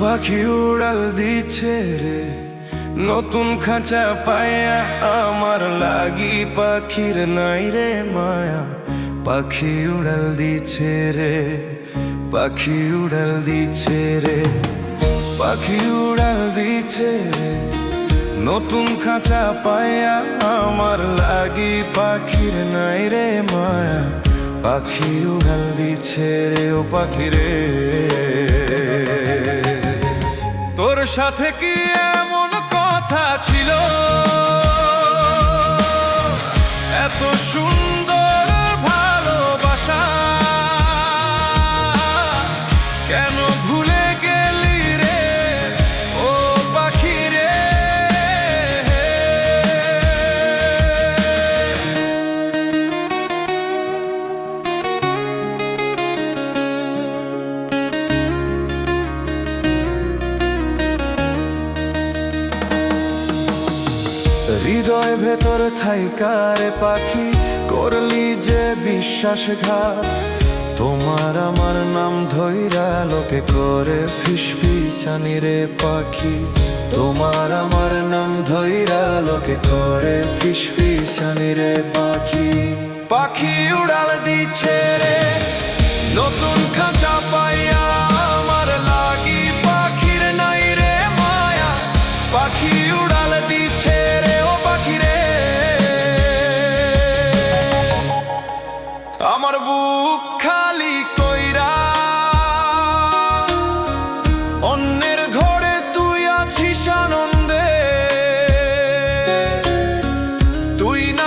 পাখি উড়াল দিচ্ছে রে নতুন খাঁচা পায়া, আমার লাগি পাখির নাই রে মায়া। পাখি উড়াল দিচ্ছে রে, পাখি উড়াল দিচ্ছে রে, পাখি উড়াল দিচ্ছে রে নতুন খাঁচা পায়া, আমার লাগি পাখির নাই রে মায়া। পাখি উড়াল দিচ্ছে রে ও পাখি রে। তোর সাথে কি এমন কথা ছিল, এত সুন্দর ভালোবাসা কেন ভুলে গেলি রে ও পাখি রে। হৃদয় ভেতর থাইকারে পাখি করলি যে বিশ্বাসঘাত, তোমার আমার নাম ধইরা লোকে করে ফিসফিসানি রে পাখি। তোমার আমার নাম ধইরা লোকে করে ফিসফিসানি রে পাখি। পাখি উড়াল দিচ্ছে রে নতুন খাঁচা পাইয়া, আমার লাগি পাখির নাই রে মায়া। পাখি উড়াল দিচ্ছে রে ও পাখি রে। আমার বুক খালি কইরা অন্যের ঘরে তুই আছিস আনন্দে, তুই না